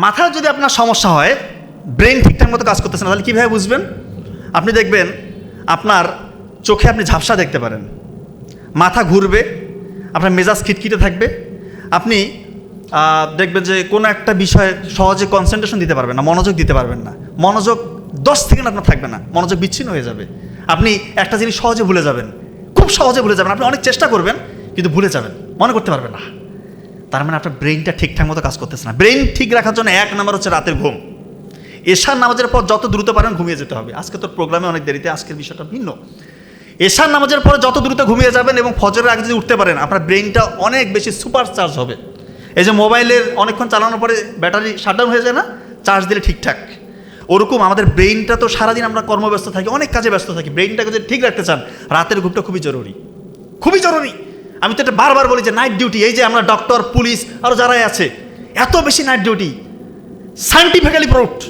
মাথায় যদি আপনার সমস্যা হয়, ব্রেন ঠিকঠাক মতো কাজ করতেছে না, তাহলে কীভাবে বুঝবেন? আপনি দেখবেন আপনার চোখে আপনি ঝাপসা দেখতে পারেন, মাথা ঘুরবে, আপনার মেজাজ খিটখিটে থাকবে, আপনি দেখবেন যে কোনো একটা বিষয়ে সহজে কনসেন্ট্রেশন দিতে পারবেন না, মনোযোগ দিতে পারবেন না, মনোযোগ 10 সেকেন্ড আপনার থাকবে না, মনোযোগ বিচ্ছিন্ন হয়ে যাবে। আপনি একটা জিনিস সহজে ভুলে যাবেন, খুব সহজে ভুলে যাবেন, আপনি অনেক চেষ্টা করবেন কিন্তু ভুলে যাবেন, মনে করতে পারবেন না। তার মানে আপনার ব্রেনটা ঠিকঠাক মতো কাজ করতেছে না। ব্রেন ঠিক রাখার জন্য 1 নাম্বার হচ্ছে রাতের ঘুম। এশার নামাজের পর যত দ্রুত পারেন ঘুমিয়ে যেতে হবে। আজকে তোর প্রোগ্রামে অনেক দেরিতে, আজকের বিষয়টা ভিন্ন। এশার নামাজের পরে যত দ্রুত ঘুমিয়ে যাবেন এবং ফজরের আগে যদি উঠতে পারেন, আপনার ব্রেনটা অনেক বেশি সুপার চার্জ হবে। এই যে মোবাইলের অনেকক্ষণ চালানোর পরে ব্যাটারি শাটডাউন হয়ে যায় না, চার্জ দিলে ঠিকঠাক, ওরকম আমাদের ব্রেনটা তো সারাদিন আমরা কর্মব্যস্ত থাকি, অনেক কাজে ব্যস্ত থাকি। ব্রেনটাকে যদি ঠিক রাখতে চান, রাতের ঘুমটা খুবই জরুরি, খুবই জরুরি। আমি তো এটা বারবার বলি যে নাইট ডিউটি, এই যে আমরা ডক্টর, পুলিশ আরও যারাই আছে, এত বেশি নাইট ডিউটি সায়েন্টিফিক্যালি প্রুভড,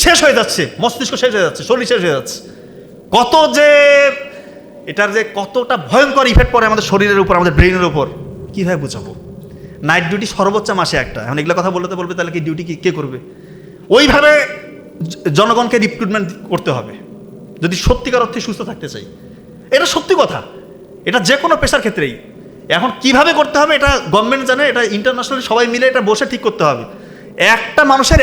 শেষ হয়ে যাচ্ছে, মস্তিষ্ক শেষ হয়ে যাচ্ছে, শরীর শেষ হয়ে যাচ্ছে। কত যে এটার যে কতটা ভয়ঙ্কর ইফেক্ট পড়ে আমাদের শরীরের উপর, আমাদের ব্রেনের উপর, কীভাবে বুঝাবো? নাইট ডিউটি সর্বোচ্চ মাসে একটা। এখন এগুলো কথা বলতে বলবে তাহলে কি ডিউটি কে করবে? ওইভাবে জনগণকে রিক্রুটমেন্ট করতে হবে যদি সত্যিকার অর্থে সুস্থ থাকতে চাই। এটা সত্যি কথা, এটা যে কোনো পেশার ক্ষেত্রেই। এখন কিভাবে করতে হবে এটা গভর্নমেন্ট জানে, এটা ইন্টারন্যাশনালি সবাই মিলে এটা বসে ঠিক করতে হবে। একটা মানুষের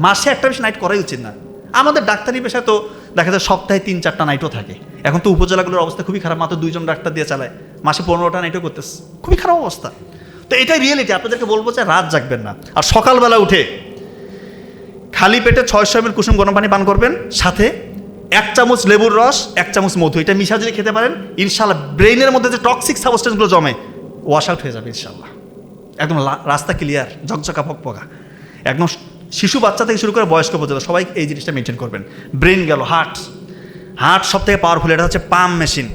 মাসে একটা বেশি নাইট করাই উচিত না। আমাদের ডাক্তারি পেশায় তো দেখা যায় সপ্তাহে 3-4টা নাইটও থাকে। এখন তো উপজেলাগুলোর অবস্থা খুবই খারাপ, মাত্র 2জন ডাক্তার দিয়ে চালায়, মাসে 15টা নাইটও করতেছে, খুবই খারাপ অবস্থা। তো এটাই রিয়েলিটি। আপনাদেরকে বলবো যে রাত জাগবেন না, আর সকালবেলা উঠে খালি পেটে 600 ml কুসুম গরম পানি পান করবেন, সাথে 1 চামচ লেবুর রস, 1 চামচ মধু, এটা মিশা যদি খেতে পারেন, ইনশাল্লাহ ব্রেইনের মধ্যে যে টক্সিক সাবস্টেন্সগুলো জমে ওয়াশ আউট হয়ে যাবে ইনশাল্লাহ। একদম রাস্তা ক্লিয়ার, ঝকঝকা ফকফকা। একদম শিশু বাচ্চা থেকে শুরু করে বয়স্ক পর্যন্ত সবাই এই জিনিসটা মেনটেন করবেন। ব্রেন গেল, হার্ট সব থেকে পাওয়ারফুল, এটা হচ্ছে পাম্প মেশিন।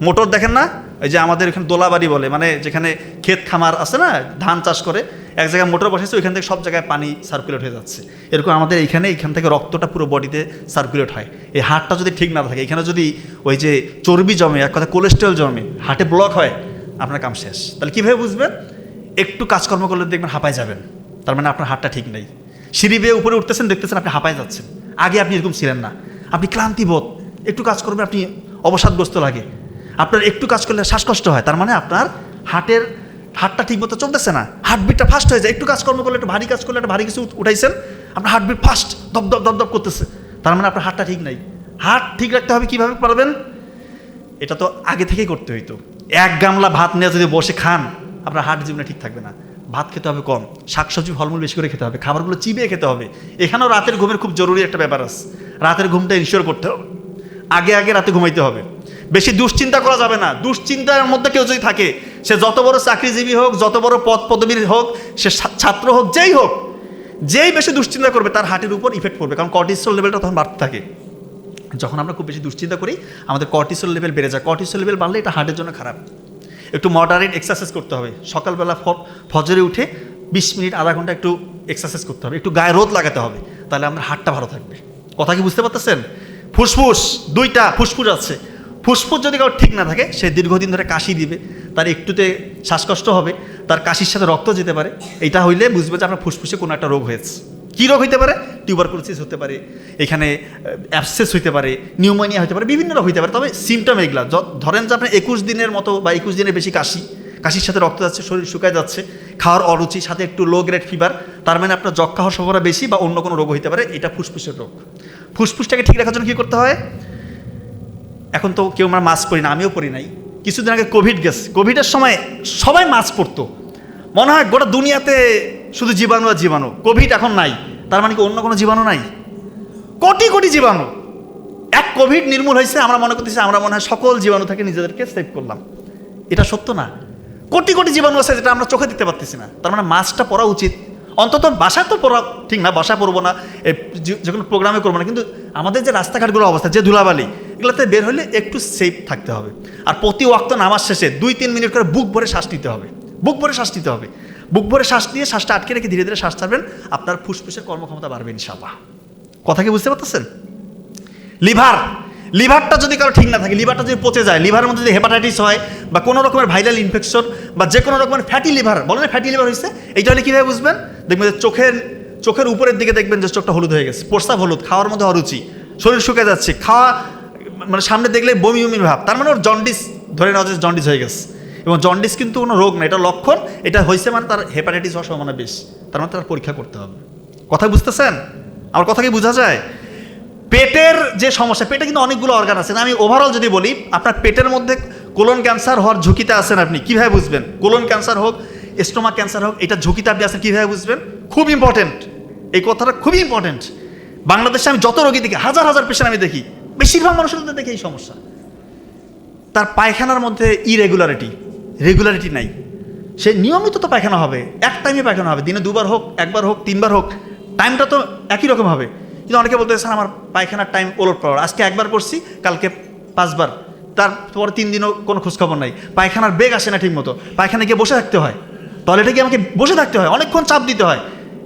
মোটর দেখেন না, এই যে আমাদের এখানে দোলাবাড়ি বলে, মানে যেখানে ক্ষেত খামার আছে না, ধান চাষ করে, এক জায়গায় মোটর বসেছে, ওইখান থেকে সব জায়গায় পানি সার্কুলেট হয়ে যাচ্ছে। এরকম আমাদের এইখান থেকে রক্তটা পুরো বডিতে সার্কুলেট হয়। এই হার্টটা যদি ঠিক না থাকে, এখানে যদি ওই যে চর্বি জমে, এক কথা কোলেস্ট্রল জমে, হার্টে ব্লক হয়, আপনার কাম শেষ। তাহলে কীভাবে বুঝবেন? একটু কাজকর্ম করলে দেখবেন হাঁপায় যাবেন, তার মানে আপনার হার্টটা ঠিক নেই। সিঁড়ি বেয়ে উপরে উঠতেছেন, দেখতেছেন আপনি হাঁপায় যাচ্ছেন, আগে আপনি এরকম ছিলেন না। আপনি ক্লান্তিবোধ, একটু কাজ করবেন আপনি অবসাদগ্রস্ত লাগে, আপনার একটু কাজ করলে শ্বাসকষ্ট হয়, তার মানে আপনার হার্টটা ঠিক মতো চলতেছে না, হার্টবিটটা ফাস্ট হয়ে যায়। একটু কাজকর্ম করলে, একটু ভারী কাজ করলে, একটা ভারী কিছু উঠাইছেন, আপনার হার্টবিট ফাস্ট, দপ করতেছে, তার মানে আপনার হার্টটা ঠিক নাই। হার্ট ঠিক রাখতে হবে, কীভাবে পারবেন? এটা তো আগে থেকেই করতে হইতো। 1 গামলা ভাত নিয়ে যদি বসে খান, আপনার হার্ট জীবনে ঠিক থাকবে না। ভাত খেতে হবে কম, শাকসবজি ফলমূল বেশি করে খেতে হবে, খাবারগুলো চিবিয়ে খেতে হবে। এখানেও রাতের ঘুমের খুব জরুরি একটা ব্যাপার আছে, রাতের ঘুমটা ইনশিওর করতে হবে। আগে রাতে ঘুমাইতে হবে। বেশি দুশ্চিন্তা করা যাবে না। দুশ্চিন্তার মধ্যে কেউ যদি থাকে, সে যত বড় চাকরিজীবী হোক, যত বড় পদ পদবীর হোক, সে ছাত্র হোক, যেই বেশি দুশ্চিন্তা করবে তার হার্টের উপর ইফেক্ট পড়বে, কারণ কর্টিসল লেভেলটা তখন বাড়তে থাকে। যখন আমরা খুব বেশি দুশ্চিন্তা করি, আমাদের কর্টিসল লেভেল বেড়ে যায়। কর্টিসল লেভেল বাড়লে এটা হার্টের জন্য খারাপ। একটু মডারেট এক্সারসাইজ করতে হবে। সকালবেলা ফজরে উঠে 20 মিনিট, আধা ঘন্টা একটু এক্সারসাইজ করতে হবে, একটু গায়ে রোদ লাগাতে হবে, তাহলে আপনার হার্টটা ভালো থাকবে। কথা কি বুঝতে পারতেছেন? ফুসফুস 2টা ফুসফুস আছে, ফুসফুস যদি কারো ঠিক না থাকে, সে দীর্ঘদিন ধরে কাশি দিবে, তার একটুতে শ্বাসকষ্ট হবে, তার কাশির সাথে রক্ত যেতে পারে। এটা হইলে বুঝবে যে আপনার ফুসফুসে কোনো একটা রোগ হয়েছে। কী রোগ হইতে পারে? টিউবারকুলোসিস হতে পারে, এখানে অ্যাবসেস হইতে পারে, নিউমোনিয়া হতে পারে, বিভিন্ন রোগ হইতে পারে। তবে সিমটম এগুলা, ধরেন যে আপনার 21 দিনের মতো বা 21 দিনের বেশি কাশির সাথে রক্ত যাচ্ছে, শরীর শুকায় যাচ্ছে, খাওয়ার অরুচি, সাথে একটু লো গ্রেড ফিভার, তার মানে আপনার যক্ষা হওয়ার সম্ভাবনা বেশি বা অন্য কোনো রোগ হইতে পারে। এটা ফুসফুসের রোগ। ফুসফুসটাকে ঠিক রাখার জন্য কী করতে হয়? এখন তো কেউ আমরা মাস্ক পরি না, আমিও পরি নাই। কিছুদিন আগে কোভিড গেছে, কোভিডের সময় সবাই মাস্ক পরতো, মনে হয় গোটা দুনিয়াতে শুধু জীবাণু আর জীবাণু। কোভিড এখন নাই, তার মানে কি অন্য কোনো জীবাণু নাই? কোটি জীবাণু। এক কোভিড নির্মূল হয়েছে, আমরা মনে করতেছি আমরা মনে হয় সকল জীবাণু থেকে নিজেদেরকে সেভ করলাম। এটা সত্য না। কোটি জীবাণু আছে যেটা আমরা চোখে দেখতে পারতেছি না। তার মানে মাস্কটা পরা উচিত, অন্তত বাসায় তো পরা ঠিক না, বাসায় পরবো না, যে কোনো প্রোগ্রামে করবো না, কিন্তু আমাদের যে রাস্তাঘাটগুলো অবস্থা, যে ধুলাবালি, এগুলোতে বের হলে একটু সেফ থাকতে হবে। আর প্রতি ওয়াক্ত নামাজ শেষে 2-3 মিনিট করে বুক ভরে শ্বাস নিতে হবে। বুক ভরে শ্বাস দিয়ে শ্বাসটা আটকে রেখে ধীরে ধীরে শ্বাস ছাড়বেন, আপনার ফুসফুসের কর্মক্ষমতা বাড়বে ইনশাআল্লাহ। কথা কি বুঝতে পারতেছেন? লিভারটা যদি কারো ঠিক না থাকে, লিভারটা যদি পচে যায়, লিভারের মধ্যে যদি হেপাটাইটিস হয় বা কোনো রকমের ভাইরাল ইনফেকশন বা যে কোনো রকমের ফ্যাটি লিভার, বলেন ফ্যাটি লিভার হয়েছে, এইটা হলে কীভাবে বুঝবেন? দেখবেন যে চোখের চোখের উপরের দিকে দেখবেন যে চোখটা হলুদ হয়ে গেছে, প্রস্রাব হলুদ, খাওয়ার মধ্যে অরুচি, শরীর শুকিয়ে যাচ্ছে, খাওয়া মানে সামনে দেখলে বমি বমি ভাব, তার মানে ওর জন্ডিস, ধরে নেওয়া যে জন্ডিস হয়ে গেছে। এবং জন্ডিস কিন্তু কোনো রোগ না, এটা লক্ষণ, এটা হয়েছে মানে তার হেপাটাইটিস হওয়ার সম্ভাবনা বেশি, তার মানে তার পরীক্ষা করতে হবে। কথা বুঝতেছেন? আমার কথা কি বোঝা যায়? পেটের যে সমস্যা, পেটে কিন্তু অনেকগুলো অর্গান আছে, আমি ওভারঅল যদি বলি, আপনার পেটের মধ্যে কোলন ক্যান্সার হওয়ার ঝুঁকিতে আছেন আপনি, কীভাবে বুঝবেন? কোলন ক্যান্সার হোক, স্টোমাক ক্যান্সার হোক, এটা ঝুঁকিতে আপনি আছেন, কীভাবে বুঝবেন? খুব ইম্পর্টেন্ট, এই কথাটা খুবই ইম্পর্টেন্ট। বাংলাদেশে আমি যত রোগী দেখি, হাজার হাজার পেশেন্ট আমি দেখি, বেশিরভাগ মানুষের মধ্যে দেখি এই সমস্যা, তার পায়খানার মধ্যে রেগুলারিটি নাই। সে নিয়মিত তো পায়খানা হবে, এক টাইমে পায়খানা হবে, দিনে দুবার হোক, একবার হোক, তিনবার হোক, টাইমটা তো একই রকম হবে। কিন্তু অনেকে বলতে স্যার আমার পায়খানার টাইম ওলটপালট, আজকে একবার করছি, কালকে 5 বার, তারপরে 3 দিনও কোনো খোঁজখবর নাই, পায়খানার বেগ আসে না ঠিক মতো, পায়খানা গিয়ে বসে থাকতে হয়, টয়লেটে গিয়ে আমাকে বসে থাকতে হয়, অনেকক্ষণ চাপ দিতে হয়।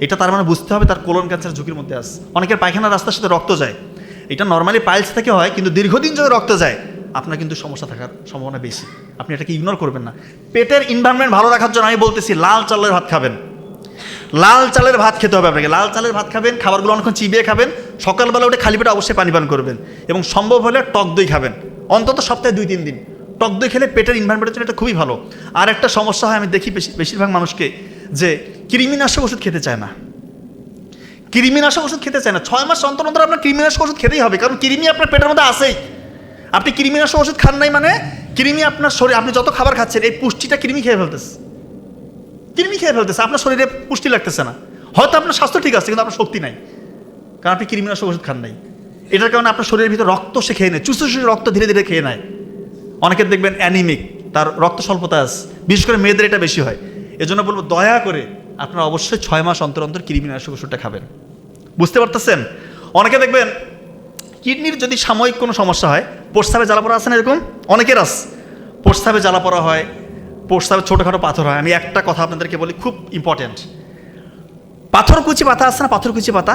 এটা তার মানে বুঝতে হবে তার কোলন ক্যান্সার ঝুঁকির মধ্যে আছে। অনেকের পায়খানার রাস্তার সাথে রক্ত যায়, এটা নর্মালি পাইলস থেকে হয়, কিন্তু দীর্ঘদিন যদি রক্ত যায় আপনার কিন্তু সমস্যা থাকার সম্ভাবনা বেশি। আপনি এটাকে ইগনোর করবেন না। পেটের এনভায়রনমেন্ট ভালো রাখার জন্য আমি বলতেছি লাল চালের ভাত খাবেন, লাল চালের ভাত খেতে হবে আপনাকে, লাল চালের ভাত খাবেন, খাবারগুলো অনেকক্ষণ চিবিয়ে খাবেন, সকালবেলা উঠে খালি পেটে অবশ্যই পানি পান করবেন, এবং সম্ভব হলে টক দই খাবেন, অন্তত সপ্তাহে 2-3 দিন টক দই খেলে পেটের এনভায়রনমেন্টের জন্য এটা খুবই ভালো। আর একটা সমস্যা হয়, আমি দেখি বেশিরভাগ মানুষকে, যে কৃমিনাশক ওষুধ খেতে চায় না, কৃমিনাশক ওষুধ খেতে চায় না। 6 মাস অন্তর অন্তর আপনার কৃমিনাশক ওষুধ খেতেই হবে, কারণ কৃমি আপনার পেটের মধ্যে আসেই। আপনি কৃমিনাশক ওষুধ খান নাই মানে কৃমি আপনার শরীরে, আপনি যত খাবার খাচ্ছেন এই পুষ্টিটা কৃমি খেয়ে ফেলতেছে, আপনার শরীরে পুষ্টি লাগতেছে না। হয়তো আপনার স্বাস্থ্য ঠিক আছে কিন্তু আপনার শক্তি নাই, কারণ আপনি কৃমিনাশক ওষুধ খান নাই। এটার কারণে আপনার শরীরের ভিতরে রক্ত সে খেয়ে নেয়, চুষে রক্ত ধীরে ধীরে খেয়ে নেয়। অনেকের দেখবেন অ্যানিমিক, তার রক্ত স্বল্পতা আছে, বিশেষ করে মেয়েদের এটা বেশি হয়। এজন্য বলবো দয়া করে আপনারা অবশ্যই 6 মাস অন্তর অন্তর কৃমিনাশক ওষুধটা খাবেন। বুঝতে পারতেছেন? অনেকে দেখবেন কিডনির যদি সাময়িক কোনো সমস্যা হয়, প্রস্রাবে জ্বালা পড়া আছে না, এরকম অনেকের আছে, প্রস্রাবে জ্বালা পড়া হয়, প্রস্রাবে ছোটোখাটো পাথর হয়। আমি একটা কথা আপনাদেরকে বলি, খুব ইম্পর্ট্যান্ট, পাথরকুচি পাতা আছে না, পাথরকুচি পাতা,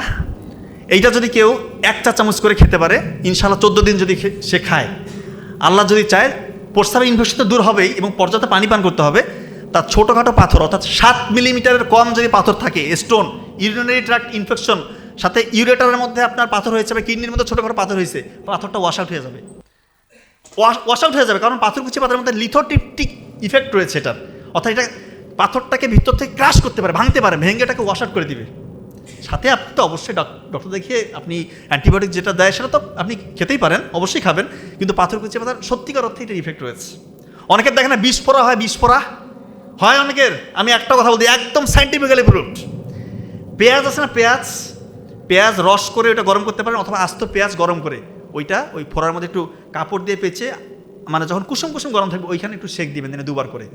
এইটা যদি কেউ 1 চা চামচ করে খেতে পারে, ইনশাআল্লাহ 14 দিন যদি সে খায়, আল্লাহ যদি চায় প্রস্রাবের ইনফেকশন তো দূর হবেই, এবং পর্যাপ্ত পানি পান করতে হবে। তার ছোটোখাটো পাথর, অর্থাৎ 7 মিলিমিটারের কম যদি পাথর থাকে, স্টোন, ইউরিনারি ট্র্যাক্ট ইনফেকশন, সাথে ইউরেটারের মধ্যে আপনার পাথর হয়েছে বা কিডনির মধ্যে ছোটোখাটো পাথর হয়েছে, পাথরটা ওয়াশ আউট হয়ে যাবে, কারণ পাথরকুচি পাথরের মধ্যে লিথোট্রিপটিক ইফেক্ট রয়েছে এটার, অর্থাৎ এটা পাথরটাকে ভিতর থেকে ক্রাশ করতে পারে, ভাঙতে পারে, ভেঙে এটাকে ওয়াশ আউট করে দিবে। সাথে আপনি তো অবশ্যই ডক্টর দেখিয়ে আপনি অ্যান্টিবায়োটিক যেটা দেয় সেটা তো আপনি খেতেই পারেন, অবশ্যই খাবেন, কিন্তু পাথরকুচি পাতার সত্যিকার অর্থে এটার ইফেক্ট রয়েছে। অনেকের দেখেন না বিস্ফোরা হয় অনেকের। আমি একটা কথা বলতে একদম সাইন্টিফিক্যালি প্রুভড, পেঁয়াজ আছে না, পেঁয়াজ রস করে ওটা গরম করতে পারেন, অথবা আস্ত পেঁয়াজ গরম করে ওইটা ওই ফোড়ার মধ্যে একটু কাপড় দিয়ে পেঁচে, মানে যখন কুসুম গরম থাকবে ওইখানে একটু সেক দিবেন দিনে 2 বার করে,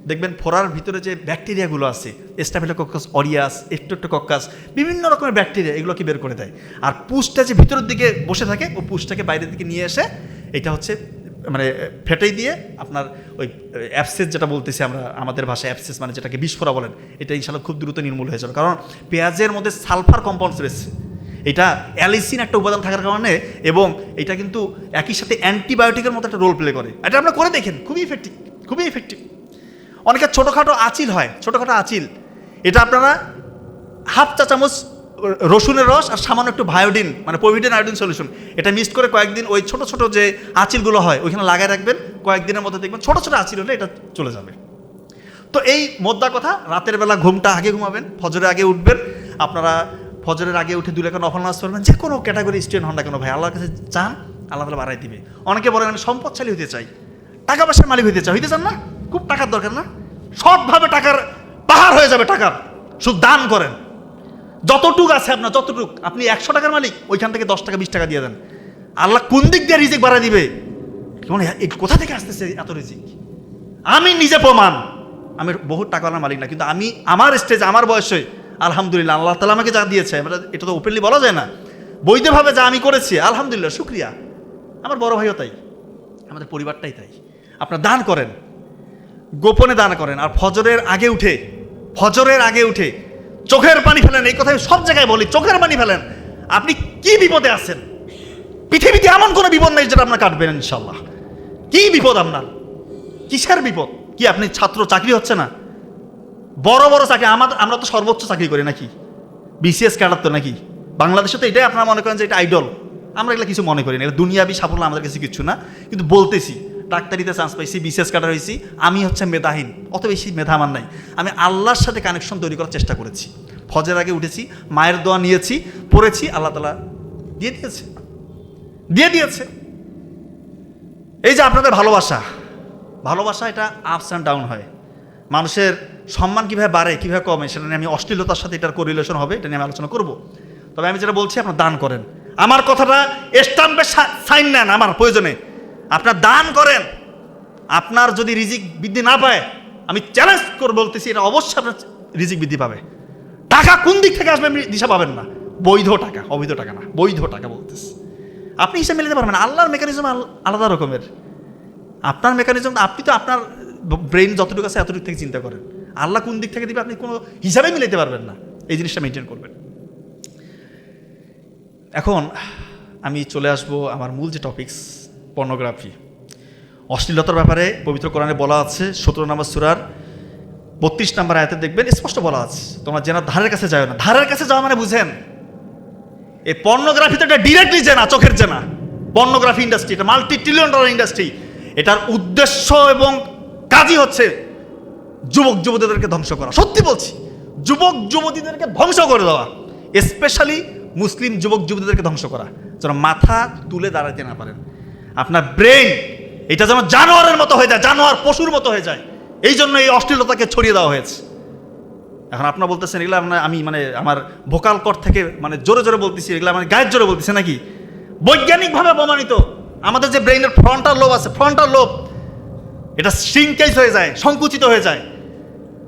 দেখবেন ফোড়ার ভিতরে যে ব্যাকটেরিয়াগুলো আছে, স্টাফিলোকক্কাস অরিয়াস, স্ট্রেপ্টোকক্কাস, বিভিন্ন রকমের ব্যাকটেরিয়া, এগুলোকে বের করে দেয়। আর পুষটা যে ভিতরের দিকে বসে থাকে, ও পুষটাকে বাইরের দিকে নিয়ে এসে এটা হচ্ছে মানে ফেটেই দিয়ে আপনার ওই অ্যাবসেস যেটা বলতেছি আমরা আমাদের ভাষায় অ্যাবসেস, মানে যেটাকে বিস্ফোরা বলেন, এটা ইনশাআল্লাহ খুব দ্রুত নির্মূল হয়ে যাবে। কারণ পেঁয়াজের মধ্যে সালফার কম্পাউন্ডস রয়েছে, এটা অ্যালিসিন একটা উপাদান থাকার কারণে, এবং এটা কিন্তু একই সাথে অ্যান্টিবায়োটিকের মতো একটা রোল প্লে করে। এটা আপনারা করে দেখেন, খুবই ইফেক্টিভ। অনেকের ছোটোখাটো আঁচিল হয়, এটা আপনারা 1/2 চা চামচ রসুনের রস আর সামান্য একটু ভায়োডিন, মানে পোভিডেন আয়োডিন সলিউশন, এটা মিক্সড করে কয়েকদিন ওই ছোটো ছোটো যে আঁচিলগুলো হয় ওইখানে লাগায় রাখবেন, কয়েকদিনের মধ্যে দেখবেন ছোটো ছোটো আঁচিল হলে এটা চলে যাবে। তো এই মোদ্দা কথা, রাতের বেলা ঘুমটা আগে ঘুমাবেন, ফজরের আগে উঠবেন। আপনারা ফজরের আগে উঠে 2 রাকাত নফল নামাজ পড়বেন, যে কোনো ক্যাটাগরি স্টুডেন্ট হন না কেন ভাই, আল্লাহর কাছে চান, আল্লাহ তাআলা বাড়াই দিবে। অনেকে বলেন আমি সম্পদশালী হতে চাই, টাকা পয়সার মালিক হতে চান না, খুব টাকার দরকার না, সবভাবে টাকার পাহাড় হয়ে যাবে টাকার, শুধু দান করেন, যতটুক আছে আপনার, যতটুক আপনি 100 টাকার মালিক, ওইখান থেকে 10 টাকা 20 টাকা দিয়ে দেন, আল্লাহ কোন দিক দিয়ে রিজিক বাড়াই দিবে। কোথা থেকে আসতেছে এত রিজিক? আমি নিজে প্রমাণ, আমি বহু টাকাওয়ালার মালিক না, কিন্তু আমি আমার স্টেজে আমার বয়সে আলহামদুলিল্লাহ আল্লাহ তাআলা আমাকে যা দিয়েছে, এটা তো ওপেনলি বলা যায় না, বৈধভাবে যা আমি করেছি আলহামদুলিল্লাহ, শুকরিয়া। আমার বড় ভাইও তাই, আমাদের পরিবারটাই তাই। আপনারা দান করেন, গোপনে দান করেন, আর ফজরের আগে উঠে চোখের পানি ফেলেন। এই কথা আমি সব জায়গায় বলি, চোখের পানি ফেলেন। আপনি কি বিপদে আছেন? পৃথিবীতে এমন কোনো বিপদ নেই যেটা আপনার কাটবেন ইনশাল্লাহ। কি বিপদ আপনার? কিসের বিপদ? কি আপনি ছাত্র, চাকরি হচ্ছে না? বড় চাকরি, আমরা তো সর্বোচ্চ চাকরি করি নাকি? বিসিএস ক্যাডার তো নাকি, বাংলাদেশে তো এটাই আপনারা মনে করেন যে এটা আইডল। আমরা এগুলো কিছু মনে করি না, এটা দুনিয়াবি সাফল্য আমাদের কাছে কিছু না, কিন্তু বলতেছি ডাক্তারিতে চান্স পাইছি, বিসিএস ক্যাডার হয়েছি, আমি হচ্ছে মেধাহীন, অত বেশি মেধা আমার নাই। আমি আল্লাহর সাথে কানেকশন তৈরি করার চেষ্টা করেছি, ফজরের আগে উঠেছি, মায়ের দোয়া নিয়েছি, পড়েছি, আল্লাহ তাআলা দিয়ে দিয়েছে। এই যে আপনাদের ভালোবাসা এটা আপস অ্যান্ড ডাউন হয়। মানুষের সম্মান কীভাবে বাড়ে কীভাবে কমে সেটা নিয়ে আমি অশ্লীলতার সাথে এটার কোরিলেশন হবে, এটা নিয়ে আমি আলোচনা করব। তবে আমি যেটা বলছি, আপনার দান করেন, আমার কথাটা স্টাম্পে সাইন নেন, আমার প্রয়োজনে আপনার দান করেন। আপনার যদি রিজিক বৃদ্ধি না পায়, আমি চ্যালেঞ্জ করে বলতেছি, এটা অবশ্যই আপনার রিজিক বৃদ্ধি পাবে। টাকা কোন দিক থেকে আসবে দিশা পাবেন না, বৈধ টাকা, অবৈধ টাকা না, বৈধ টাকা বলতেছি। আপনি হিসাব মিলাতে পারবেন, আল্লাহর মেকানিজম আলাদা রকমের। আপনার মেকানিজম, আপনি তো আপনার ব্রেন যতটুকু আছে এতটুকু থেকে চিন্তা করেন, আল্লাহ কোন দিক থেকে দিবে আপনি কোনো হিসাবে মিলাতে পারবেন না। এই জিনিসটা মেনটেন করবেন। এখন আমি চলে আসব আমার মূল যে টপিকস, পর্নোগ্রাফি, অশ্লীলতার ব্যাপারে পবিত্র কোরআনে বলা আছে 17 নম্বর সূরার 32 নম্বর আয়াতে দেখবেন স্পষ্ট বলা আছে, তোমরা জেনার ধারের কাছে যাও না। ধারের কাছে যাওয়া মানে বুঝেন, এই পর্নোগ্রাফি তো এটা ডিরেক্টলি জেনা, চোখের জেনা। পর্নোগ্রাফি ইন্ডাস্ট্রি এটা $multi-trillion ইন্ডাস্ট্রি। এটার উদ্দেশ্য এবং কাজই হচ্ছে যুবক যুবতীদেরকে ধ্বংস করা। সত্যি বলছি, যুবক যুবতীদেরকে ধ্বংস করে দেওয়া, স্পেশালি মুসলিম যুবক যুবতীদেরকে ধ্বংস করা, যেন মাথা তুলে দাঁড়াতে না পারেন। আপনার ব্রেন এটা যেন জানোয়ারের মতো হয়ে যায়, জানোয়ার পশুর মতো হয়ে যায়। এই জন্য এই অশ্লীলতাকে ছড়িয়ে দেওয়া হয়েছে। এখন আপনারা বলতেছেন এগুলো আমি আমার ভোকাল কর্ড থেকে জোরে জোরে বলতেছি, এগুলো আমার গায়ের জোরে বলতেছে নাকি? বৈজ্ঞানিকভাবে প্রমাণিত, আমাদের যে ব্রেইনের ফ্রন্টাল লোব আছে, ফ্রন্টাল লোব এটা শ্রিঙ্কেজ হয়ে যায়, সংকুচিত হয়ে যায়।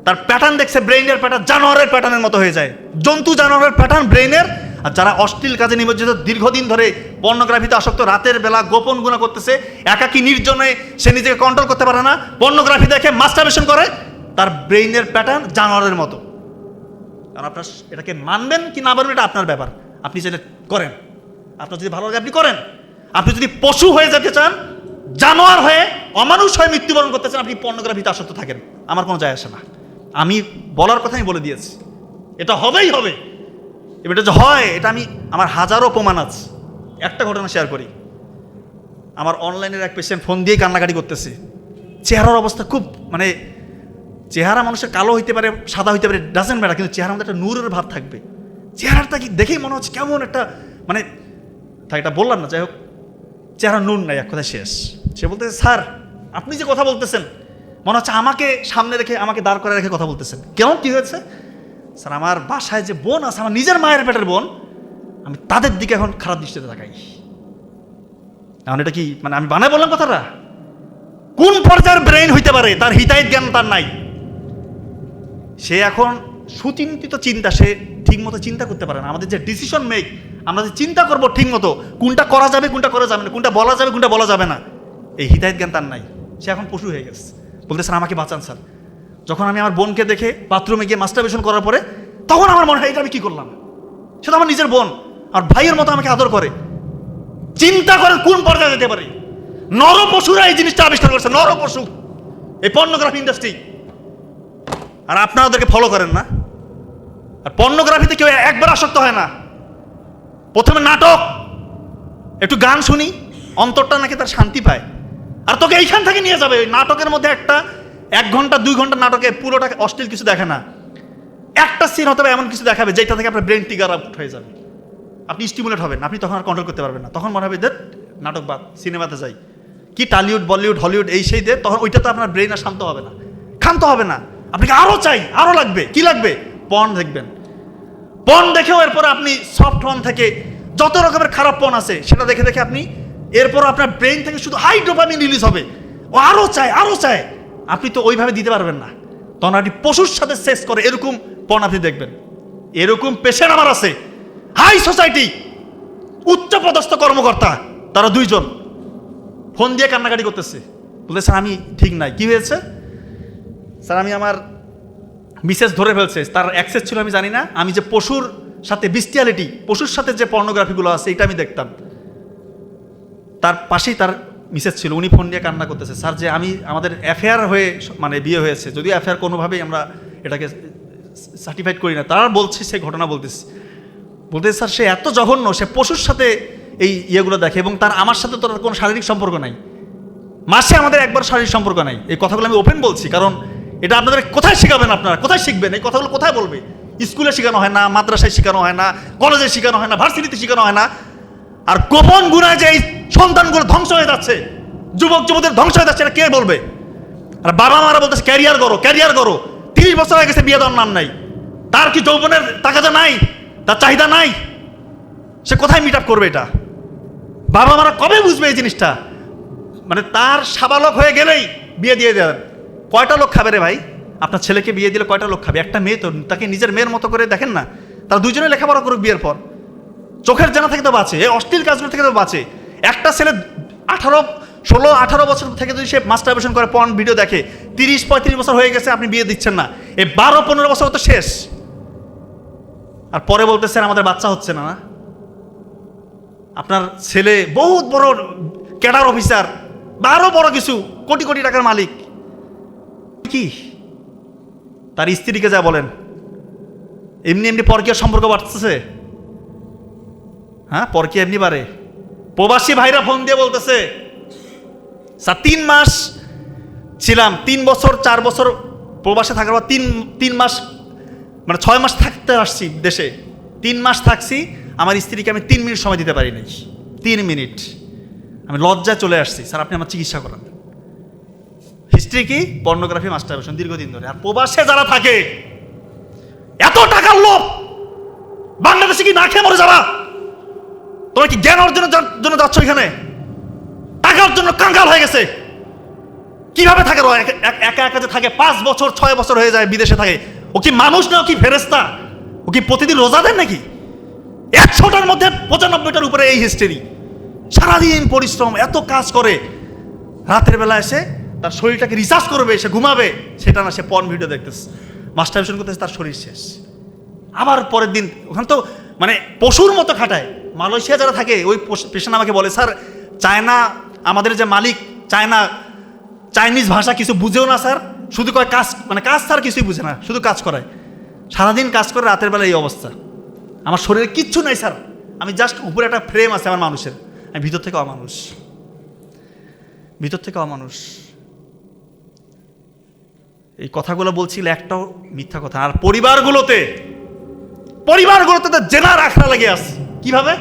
তার প্যাটার্ন দেখছে, ব্রেইনের প্যাটার্ন জানোয়ারের প্যাটার্নের মতো হয়ে যায়, জন্তু জানোয়ারের প্যাটার্ন ব্রেইনের। আর যারা অশ্লীল কাজে নিমজ্জিত, দীর্ঘদিন ধরে পর্নোগ্রাফিতে আসক্ত, রাতের বেলা গোপন গুণা করতেছে, একাকী নির্জনে সে নিজেকে কন্ট্রোল করতে পারে না, পর্নোগ্রাফি দেখে মাস্টারবেশন করে, তার ব্রেইনের প্যাটার্ন জানোয়ারের মতো। কারণ আপনার এটাকে মানবেন কি না মানবেন এটা আপনার ব্যাপার, আপনি যেটা করেন, আপনার যদি ভালো লাগে আপনি করেন। আপনি যদি পশু হয়ে যেতে চান, জানোয়ার হয়ে, অমানুষ হয়ে মৃত্যুবরণ করতে চান, আপনি পর্নোগ্রাফিতে আসক্ত থাকেন, আমার কোনো যায় আসে না। আমি বলার কথা আমি বলে দিয়েছি, এটা হবেই হবে। এটা যে হয় এটা আমার হাজারো প্রমাণ আছে। একটা ঘটনা শেয়ার করি। আমার অনলাইনের এক পেশেন্ট ফোন দিয়ে কান্নাকাটি করতেছে, চেহারার অবস্থা খুব চেহারা মানুষের কালো হইতে পারে, সাদা হইতে পারে, ডাজেন্ট ম্যাটার, কিন্তু চেহারার মধ্যে একটা নূরের ভাব থাকবে। চেহারাটা কি দেখেই মনে হচ্ছে কেমন একটা তাই এটা বললাম না, যাই হোক, চেহারা নূর নাই, এক কথায় শেষ। সে বলতেছে, স্যার আপনি যে কথা বলতেছেন মনে হচ্ছে আমাকে সামনে রেখে, আমাকে দাঁড় করে রেখে কথা বলতেছেন। কেমন কি হয়েছে? স্যার আমার বাসায় যে বোন আছে, আমার নিজের মায়ের পেটের বোন, আমি তাদের দিকে এখন খারাপ দৃষ্টিতে তাকাই। এখন এটা কি আমি বানায় বললাম কথাটা? কোন পর্যায়ের ব্রেইন হইতে পারে, তার হিতাহিত জ্ঞান তার নাই। সে এখন সুচিন্তিত চিন্তা, সে ঠিক মতো চিন্তা করতে পারে না। আমাদের যে ডিসিশন মেক, আমরা যে চিন্তা করবো ঠিক মতো, কোনটা করা যাবে কোনটা করা যাবে না, কোনটা বলা যাবে কোনটা বলা যাবে না, এই হিতাহিত জ্ঞান তার নাই। সে এখন পশু হয়ে গেছে। বলতে স্যার আমাকে বাঁচান স্যার। যখন আমি আমার বোনকে দেখে বাথরুমে গিয়ে মাস্টারবেশন করার পরে, তখন আমার মনে হয় এটা আমি কি করলাম। সে তো আমার নিজের বোন, আর ভাইয়ের মতো আমাকে আদর করে। চিন্তা করেন কোন পর্যায়ে যেতে পারে। নর পশুরা এই জিনিসটা আবিষ্কার করছে, নর পশু, এই পর্নোগ্রাফি ইন্ডাস্ট্রি। আর আপনারা ওদেরকে ফলো করেন না। আর পর্নোগ্রাফিতে কেউ একবার আসক্ত হয় না। প্রথমে নাটক, একটু গান শুনি, অন্তরটা নাকি তার শান্তি পায়। আর তোকে এইখান থেকে নিয়ে যাবে। ওই নাটকের মধ্যে 1 ঘন্টা 2 ঘন্টা নাটকে পুরোটা অশ্লীল কিছু দেখে না, একটা সিন হতে হবে এমন কিছু দেখাবে যেটা থেকে আপনার ব্রেন ট্রিগার আউট হয়ে যাবে, আপনি স্টিমুলেট হবেন, আপনি তখন আর কন্ট্রোল করতে পারবেন না। তখন মনে হবে যে নাটক বাদ, সিনেমাতে যাই, কি টালিউড বলিউড হলিউড এই সেই দিয়ে, তখন ওইটা তো আপনার ব্রেন আর শান্ত হবে না, ক্ষান্ত হবে না। আপনাকে আরও চাই, আরও লাগবে। কি লাগবে? পর্ন দেখবেন। পর্ন দেখেও এরপরে আপনি সফট পর্ন থেকে যত রকমের খারাপ পর্ন আছে সেটা দেখে দেখে আপনি, এরপর আপনার ব্রেন থেকে শুধু হাই ডোপামিন রিলিজ হবে, ও আরও চায় আরও চায়। আপনি তো ওইভাবে দিতে পারবেন না, তখন আপনি পশুর সাথে সেক্স করে এরকম পর্ন আপনি দেখবেন। এরকম পেশেন্ট আমার আছে, হাই সোসাইটি, উচ্চপদস্থ কর্মকর্তা, তারা 2 জন ফোন দিয়ে কান্নাকাটি করতেছে, বলতে স্যার আমি ঠিক নাই। কি হয়েছে? স্যার আমি আমার মিসেস ধরে ফেলছে, তার অ্যাক্সেস ছিল আমি জানি না, আমি যে পশুর সাথে বিস্টিয়ালিটি, পশুর সাথে যে পর্নোগ্রাফিগুলো আছে এটা আমি দেখতাম। তার পাশেই তার মিসেস ছিল, উনি ফোন দিয়ে কান্না করতেছে, স্যার যে আমাদের অ্যাফেয়ার হয়ে বিয়ে হয়েছে, যদিও অ্যাফেয়ার কোনোভাবেই আমরা এটাকে সার্টিফাইড করি না, তারা বলছে সেই ঘটনা বলতেছি, বলতে স্যার সে এত জঘন্য, সে পশুর সাথে এই ইয়েগুলো দেখে এবং তার আমার সাথে তো কোনো শারীরিক সম্পর্ক নাই, মাসে আমাদের একবার শারীরিক সম্পর্ক নাই। এই কথাগুলো আমি ওপেন বলছি, কারণ এটা আপনাদের কোথায় শেখাবেন, আপনারা কোথায় শিখবেন? এই কথাগুলো কোথায় বলবে? স্কুলে শেখানো হয় না, মাদ্রাসায় শেখানো হয় না, কলেজে শেখানো হয় না, ভার্সিটিতে শেখানো হয় না। আর গোপন গুণায় যে এই সন্তানগুলো ধ্বংস হয়ে যাচ্ছে, যুবক যুবতীদের ধ্বংস হয়ে যাচ্ছে, এটা কে বলবে? আর বাবা মারা বলতেছে ক্যারিয়ার করো, ক্যারিয়ার করো। 30 বছর হয়ে গেছে, বিয়ে দেওয়ার নাম নাই। তার কি যৌবনের তাকাজা নাই? তার চাহিদা নাই? সে কোথায় মিট আপ করবে? এটা বাবা মারা কবে বুঝবে এই জিনিসটা? মানে তার সাবালক হয়ে গেলেই বিয়ে দিয়ে দেন। কয়টা লোক খাবে রে ভাই? আপনার ছেলেকে বিয়ে দিলে কয়টা লোক খাবে? একটা মেয়ে তো, তাকে নিজের মেয়ের মতো করে দেখেন না। তারা দুজনে লেখাপড়া করুক বিয়ের পর, চোখের জানা থেকে তো বাঁচে, এই অশ্লীল কাজগুলো থেকে তো বাঁচে। একটা ছেলে 16-18 বছর থেকে যদি সে মাস্টারবেশন করে, পর্ন ভিডিও দেখে, 30-35 বছর হয়ে গেছে, আপনি বিয়ে দিচ্ছেন না, এই 12-15 বছর তো শেষ। আর পরে বলতেছেন আমাদের বাচ্চা হচ্ছে না। আপনার ছেলে বহুত বড় ক্যাডার অফিসার, বা আরো বড় কিছু, কোটি কোটি টাকার মালিক, কি তার স্ত্রীকে যা বলেন এমনি এমনি পরকীয় সম্পর্ক বাড়তেছে? হ্যাঁ, পরকীয়া এমনি বাড়ে। প্রবাসী ভাইরা ফোন দিয়ে বলতেছে স্যার 3 মাস ছিলাম, 3 বছর 4 বছর প্রবাসে থাকার পর 3 মাস মানে 6 মাস থাকতে আসছি দেশে, 3 মাস থাকছি, আমার স্ত্রীকে আমি 3 মিনিট সময় দিতে পারি নাই। 3 মিনিট আমি লজ্জায় চলে আসছি, স্যার আপনি আমার চিকিৎসা করান। হিস্ট্রি কি? পর্নোগ্রাফি, মাস্টারবেশন দীর্ঘদিন ধরে। আর প্রবাসে যারা থাকে, এত টাকার লোভ, বাংলাদেশে কি না খেয়ে মরে যাবা? তোমরা কি জ্ঞান অর্জনের জন্য যাচ্ছ এখানে? টাকার জন্য কাঙ্গাল হয়ে গেছে। কিভাবে থাকে? একা একা যে থাকে, 5 বছর 6 বছর হয়ে যায় বিদেশে থাকে। ও কি মানুষ না? ও কি ফেরেস্তা? ও কি প্রতিদিন রোজা দেন নাকি? 100টার মধ্যে 95টার উপরে এই হিস্ট্রি। সারাদিন পরিশ্রম, এত কাজ করে, রাতের বেলা এসে তার শরীরটাকে রিচার্জ করবে, সে ঘুমাবে, সেটা না, সে পর্ন ভিডিও দেখতেছে, মাস্টারবেশন করতেছে, তার শরীর শেষ। আবার পরের দিন ওখানে তো মানে পশুর মতো খাটায়। মালয়েশিয়া যারা থাকে, ওই পেশেন্ট আমাকে বলে স্যার চায়না, আমাদের যে মালিক চাইনিজ ভাষা কিছু বুঝেও না স্যার, শুধু কয় কাজ, মানে কাজ স্যার কিছুই বুঝে না, শুধু কাজ করায়, সারাদিন কাজ করে, রাতের বেলা এই অবস্থা। আমার শরীরে কিচ্ছু নাই স্যার, আমি জাস্ট উপরে একটা ফ্রেম আছে আমার মানুষের, আমি ভিতর থেকে অমানুষ, ভিতর থেকে অমানুষ। এই কথাগুলো বলছিল, একটাও মিথ্যা কথা। আর পরিবারগুলোতে তো জেনার আখড়া লেগে আছে। কিভাবে?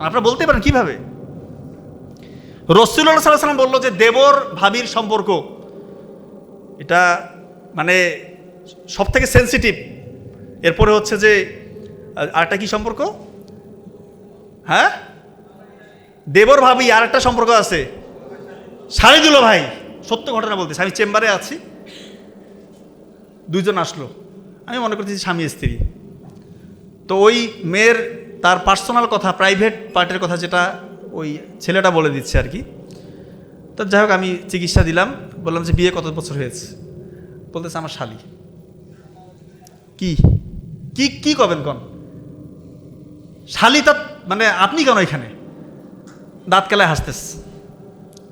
আপনারা বলতে পারেন কিভাবে? রাসূলুল্লাহ সাল্লাল্লাহু আলাইহি ওয়াসাল্লাম বললো যে দেবর ভাবির সম্পর্ক এটা মানে সব থেকে সেন্সিটিভ। এরপরে হচ্ছে যে আরেকটা কি সম্পর্ক? হ্যাঁ, দেবর ভাবি আর একটা সম্পর্ক আছে, শালিদুল ভাই। সত্য ঘটনা বলতেছি, আমি চেম্বারে আছি, 2 জন আসলো, আমি মনে করতেছি স্বামী স্ত্রী। তো ওই মেয়ের তার পার্সোনাল কথা, প্রাইভেট পার্টের কথা, যেটা ওই ছেলেটা বলে দিচ্ছে আর কি। তো যাই হোক, আমি চিকিৎসা দিলাম, বললাম যে বিয়ে কত বছর হয়েছে? বলতেছে আমার শালি। কি কি কি করবেন কন? শালি তা মানে আপনি কেন এখানে? দাঁত কেলায় হাসতেছে।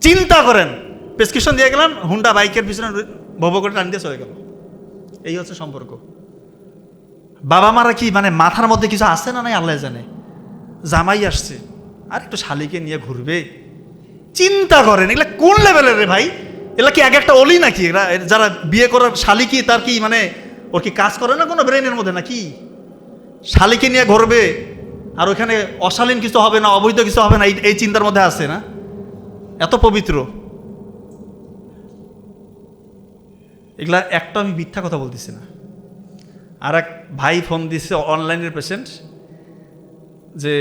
চিন্তা করেন, প্রেসক্রিপশন দিয়ে গেলাম, হুন্ডা বাইকের পিছনে ভব করে টান দিয়ে চলে গেল। এই হচ্ছে সম্পর্ক। বাবা মারা কি মানে মাথার মধ্যে কিছু আসছে না নাই আল্লাহ জানে। জামাই আসছে আর একটু শালিকে নিয়ে ঘুরবে, চিন্তা করেন এগুলা কোন লেভেলের রে ভাই? এগুলা কি এক একটা অলি নাকি? এরা যারা বিয়ে করার শালি কি তার কি মানে ওর কি কাজ করে না কোনো ব্রেনের মধ্যে নাকি? শালিকে নিয়ে ঘুরবে আর ওখানে অশালীন কিছু হবে না, অবৈধ কিছু হবে না, এই চিন্তার মধ্যে আছে না? এত পবিত্র। এগুলা একটা আমি মিথ্যা কথা বলতেছি না। আর এক ভাই ফোন দিচ্ছে, অনলাইনের পেশেন্ট, যে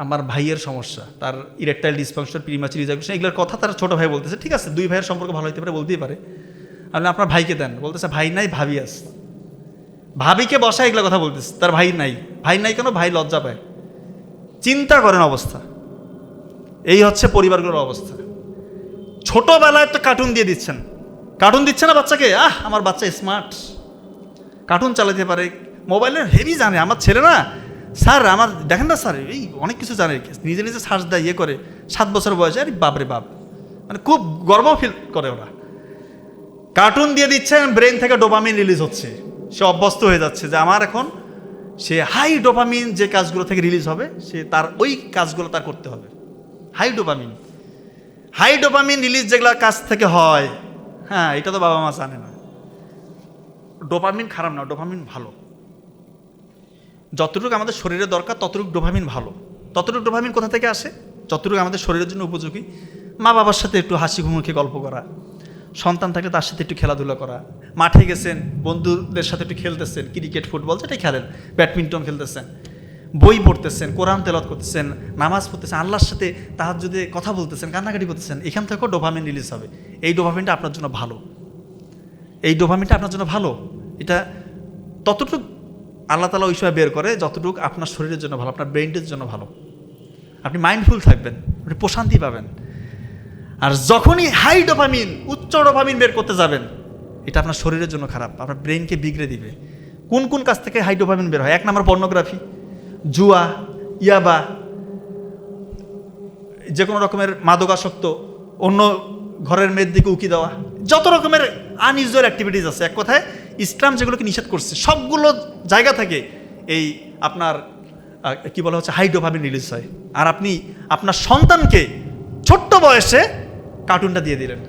আমার ভাইয়ের সমস্যা, তার ইরেকটাইল ডিসফাংশন, প্রিম্যাচুর ইজাকুলেশন, এগুলোর কথা তার ছোট ভাই বলতেছে। ঠিক আছে, 2 ভাইয়ের সম্পর্ক ভালো হতে পারে, বলতেই পারে। আপনি আপনার ভাইকে দেন, বলতেছে ভাই নাই, ভাবি আছে। ভাবিকে বসা এগুলো কথা বলতেছে, তার ভাই নাই। ভাই নাই কেন? ভাই লজ্জা পায়। চিন্তা করেন অবস্থা। এই হচ্ছে পরিবারগুলোর অবস্থা। ছোটবেলায় তো কার্টুন দিয়ে দিচ্ছেন, কার্টুন দিচ্ছে না বাচ্চাকে। আমার বাচ্চা স্মার্ট, কার্টুন চালাতে পারে, মোবাইলের হেভি জানে। আমার ছেলে না স্যার, আমার দেখেন না স্যার, এই অনেক কিছু জানে, নিজে নিজে সার্চ দেয়, ইয়ে করে, 7 বছর বয়সে। আরে বাপরে বাপ, মানে খুব গর্ব ফিল করে ওরা। কার্টুন দিয়ে দিচ্ছেন, ব্রেন থেকে ডোপামিন রিলিজ হচ্ছে, সে অভ্যস্ত হয়ে যাচ্ছে যে আমার এখন সে হাই ডোপামিন যে কাজগুলো থেকে রিলিজ হবে সে তার ওই কাজগুলো তার করতে হবে। হাই ডোপামিন রিলিজ যেগুলো কাজ থেকে হয়, হ্যাঁ, এটা তো বাবা মা জানে না। ডোপামিন খারাপ না, ডোপামিন ভালো। যতটুকু আমাদের শরীরে দরকার ততটুকু ডোপামিন ভালো। ততটুকু ডোপামিন কোথা থেকে আসে? যতটুকু আমাদের শরীরের জন্য উপযোগী। মা বাবার সাথে একটু হাসি মুখে গল্প করা, সন্তান থাকলে তার সাথে একটু খেলাধুলা করা, মাঠে গেছেন বন্ধুদের সাথে একটু খেলতেছেন, ক্রিকেট ফুটবল যেটাই খেলেন, ব্যাডমিন্টন খেলতেছেন, বই পড়তেছেন, কোরআন তেলাওয়াত করতেছেন, নামাজ পড়তেছেন, আল্লাহর সাথে তাহাজ্জুদে কথা বলতেছেন, কান্নাকাটি করতেছেন, এখান থেকেও ডোপামিন রিলিজ হবে। এই ডোপামিনটা আপনার জন্য ভালো। এটা ততটুকু আল্লাহ তাআলা ওই সময় বের করে যতটুকু আপনার শরীরের জন্য ভালো, আপনার ব্রেইনের জন্য ভালো। আপনি মাইন্ডফুল থাকবেন, আপনি প্রশান্তি পাবেন। আর যখনই হাই ডোপামিন, উচ্চ ডোপামিন বের করতে যাবেন, এটা আপনার শরীরের জন্য খারাপ, আপনার ব্রেনকে বিগড়ে দিবে। কোন কোন কাজ থেকে হাই ডোপামিন বের হয়? 1 নম্বর পর্নোগ্রাফি, জুয়া, ইয়াবা, যে কোনো রকমের মাদকাসক্ত, অন্য ঘরের মেয়ের দিকে উকি দেওয়া, যত রকমের আনইউজুয়াল অ্যাক্টিভিটিস আছে। এক কথায় ইসলাম যেগুলোকে নিষেধ করছে সবগুলো জায়গা থেকে এই আপনার কি বলা হচ্ছে হাই ডোপামিন রিলিজ হয়। আর আপনি আপনার সন্তানকে ছোট্ট বয়সে কার্টুনটা দিয়ে দিলেন,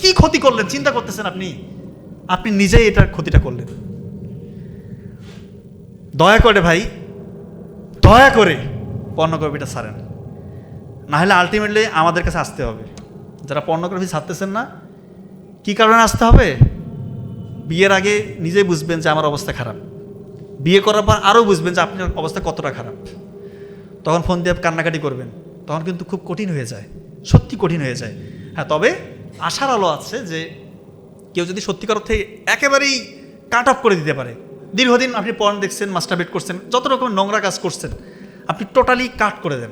কি ক্ষতি করলেন চিন্তা করতেছেন? আপনি নিজেই এটার ক্ষতিটা করলেন। দয়া করে পর্নোগ্রাফিটা ছাড়েন, না হলে আলটিমেটলি আমাদের কাছে আসতে হবে। যারা পর্নোগ্রাফি ছাড়তেছেন না, কি কারণে আসতে হবে? বিয়ের আগে নিজেই বুঝবেন যে আমার অবস্থা খারাপ, বিয়ে করার পর আরও বুঝবেন যে আপনার অবস্থা কতটা খারাপ। তখন ফোন দিয়ে কান্নাকাটি করবেন, তখন কিন্তু খুব কঠিন হয়ে যায়, সত্যি কঠিন হয়ে যায়। হ্যাঁ, তবে আশার আলো আছে যে কেউ যদি সত্যিকার অর্থে একেবারেই কাট অফ করে দিতে পারে, দীর্ঘদিন আপনি পর্ন দেখছেন, মাস্টারবেট করছেন, যত রকম নোংরা কাজ করছেন, আপনি টোটালি কাট করে দেন।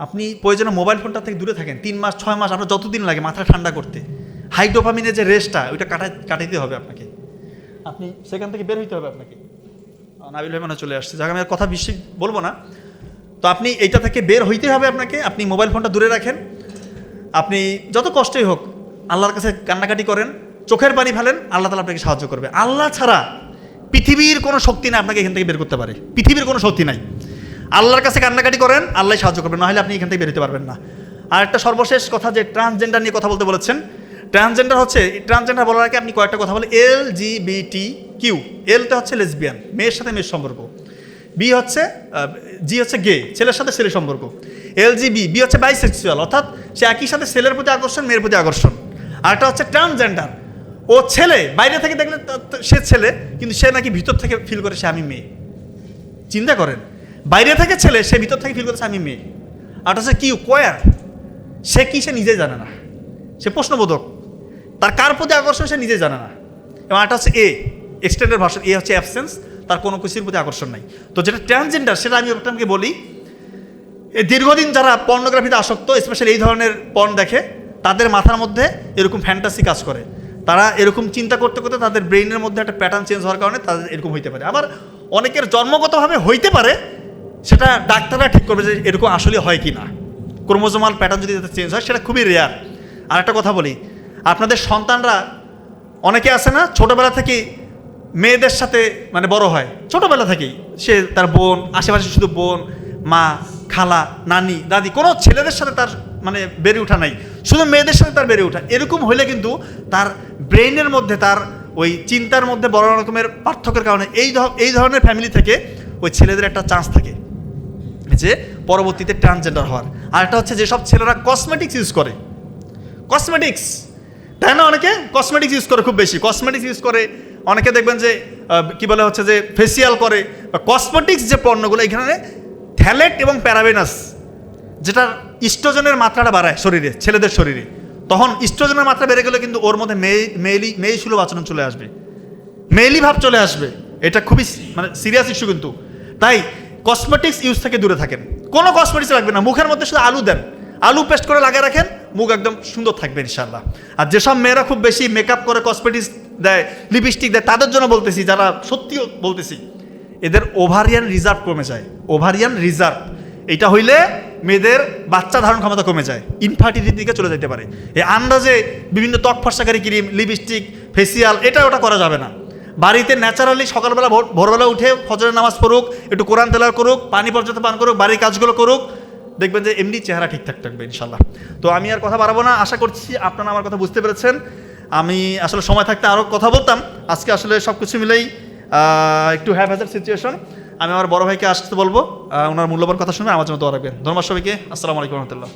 আপনি প্রয়োজনে মোবাইল ফোনটা থেকে দূরে থাকেন 3 মাস 6 মাস, আপনার যতদিন লাগে মাথা ঠান্ডা করতে। হাই ডোপামিনের যে রেসটা ওইটা কাটাইতে হবে আপনাকে, আপনি সেখান থেকে বের হইতে হবে আপনাকে। নাবিল ভাই মনে চলে আসছে, যাকে আমি আর কথা বেশি বলবো না। তো আপনি এইটা থেকে বের হইতে হবে আপনাকে। আপনি মোবাইল ফোনটা দূরে রাখেন, আপনি যত কষ্টই হোক আল্লাহর কাছে কান্নাকাটি করেন, চোখের পানি ফেলেন, আল্লাহ তাআলা আপনাকে সাহায্য করবে। আল্লাহ ছাড়া পৃথিবীর কোনো শক্তি না আপনাকে এখান থেকে বের করতে পারে, পৃথিবীর কোনো শক্তি নাই। আল্লাহর কাছে কান্নাকাটি করেন, আল্লাহ সাহায্য করবেন, নাহলে আপনি এখান থেকে বের হতে পারবেন না। আর একটা সর্বশেষ কথা, যে ট্রান্সজেন্ডার নিয়ে কথা বলতে বলেছেন। ট্রান্সজেন্ডার বলার আগে আপনি কয়েকটা কথা বলে। LGBTQ, এলটা হচ্ছে লেসবিয়ান, মেয়ের সাথে মেয়ের সম্পর্ক। জি হচ্ছে গে, ছেলের সাথে ছেলের সম্পর্ক। বি হচ্ছে বাইসেক্সুয়াল, অর্থাৎ সে একই সাথে ছেলের প্রতি আকর্ষণ, মেয়ের প্রতি আকর্ষণ। আর একটা হচ্ছে ট্রান্সজেন্ডার, ও ছেলে, বাইরে থেকে দেখলে সে ছেলে, কিন্তু সে নাকি ভিতর থেকে ফিল করে সে আমি মেয়ে। চিন্তা করেন, বাইরে থেকে ছেলে, সে ভিতর থেকে ফিল করছে আমি মেয়ে। আর হচ্ছে কোয়ার, সে কি সে নিজেই জানে না, সে প্রশ্নবোধক, তার কার প্রতি আকর্ষণ সে নিজেই জানে না। এবং একটা হচ্ছে এক্সটেন্ডেড ভার্সন, হচ্ছে অ্যাবসেন্স, তার কোনো কিছুর প্রতি আকর্ষণ নাই। তো যেটা ট্রান্সজেন্ডার, সেটা আমি আপনাকে বলি, দীর্ঘদিন যারা পর্নোগ্রাফিতে আসক্ত, স্পেশালি এই ধরনের পর্ন দেখে, তাদের মাথার মধ্যে এরকম ফ্যান্টাসি কাজ করে। তারা এরকম চিন্তা করতে করতে তাদের ব্রেইনের মধ্যে একটা প্যাটার্ন চেঞ্জ হওয়ার কারণে তাদের এরকম হইতে পারে। আবার অনেকের জন্মগতভাবে হইতে পারে, সেটা ডাক্তাররা ঠিক করবে যে এরকম আসলে হয় কি না। ক্রোমোজোমাল প্যাটার্ন যদি চেঞ্জ হয়, সেটা খুবই রেয়ার। আর একটা কথা বলি, আপনাদের সন্তানরা অনেকে আছে না, ছোটোবেলা থেকেই মেয়েদের সাথে মানে বড় হয়, ছোটোবেলা থেকেই সে তার বোন, আশেপাশে শুধু বোন, মা, খালা, নানি, দাদি, কোনো ছেলেদের সাথে তার মানে বেড়ে ওঠা নাই, শুধু মেয়েদের সাথে তার বেড়ে ওঠা। এরকম হইলে কিন্তু তার ব্রেইনের মধ্যে, তার ওই চিন্তার মধ্যে বড় রকমের পার্থক্যের কারণে এই ধরনের ফ্যামিলি থেকে ওই ছেলেদের একটা চান্স থাকে যে পরবর্তীতে ট্রান্সজেন্ডার হওয়ার। আর একটা হচ্ছে যেসব ছেলেরা কসমেটিক্স ইউজ করে, কসমেটিক্স, তাই না, অনেকে কসমেটিক্স ইউজ করে, খুব বেশি কসমেটিক্স ইউজ করে। অনেকে দেখবেন যে কি বলে হচ্ছে যে ফেসিয়াল করে। কসমেটিক্স যে পণ্যগুলো, এখানে থ্যালেট এবং প্যারাবেনাস, যেটা ইস্ট্রোজেনের মাত্রাটা বাড়ায় শরীরে, ছেলেদের শরীরে, তখন ইস্ট্রোজেনের মাত্রা বেড়ে গেলে কিন্তু ওর মধ্যে মেয়ে সুলভ আচরণ চলে আসবে, মেয়েলি ভাব চলে আসবে। এটা খুবই মানে সিরিয়াস ইস্যু কিন্তু। তাই কসমেটিক্স ইউজ থেকে দূরে থাকেন, কোনো কসমেটিক্স লাগবে না। মুখের মধ্যে শুধু আলু দেন, আলু পেস্ট করে লাগিয়ে রাখেন, মুখ একদম সুন্দর থাকবে ইনশাল্লাহ। আর যেসব মেয়েরা খুব বেশি মেকআপ করে, কসমেটিক্স দেয়, লিপস্টিক দেয়, তাদের জন্য বলতেছি, যারা সত্যিও বলতেছি, এদের ওভারিয়ান রিজার্ভ কমে যায়। ওভারিয়ান রিজার্ভ এটা হইলে মেয়েদের বাচ্চা ধারণ ক্ষমতা কমে যায়, ইনফার্টিলিটির দিকে চলে যেতে পারে। এই আন্দাজে বিভিন্ন ত্বক ফর্সাকারী ক্রিম, লিপস্টিক, ফেসিয়াল, এটা ওটা করা যাবে না। বাড়িতে ন্যাচারালি সকালবেলা ভোরবেলা উঠে ফজরের নামাজ পড়ুক, একটু কোরআন তেলাওয়াত করুক, পানি পর্যাপ্ত পান করুক, বাড়ির কাজগুলো করুক, দেখবেন যে এমনি চেহারা ঠিকঠাক থাকবে ইনশাল্লাহ। তো আমি আর কথা বাড়াবো না, আশা করছি আপনারা আমার কথা বুঝতে পেরেছেন। আমি আসলে সময় থাকতে আরও কথা বলতাম, আজকে আসলে সব কিছু মিলেই একটু হ্যাভেজার সিচুয়েশন। আমি আমার বড় ভাইকে আসতে বলবো, ওনার মূল্যবান কথা শুনে আমার জন্য দোয়া রাখবেন। ধন্যবাদ সবাইকে, আসসালামু আলাইকুম রহমতুল্লাহ।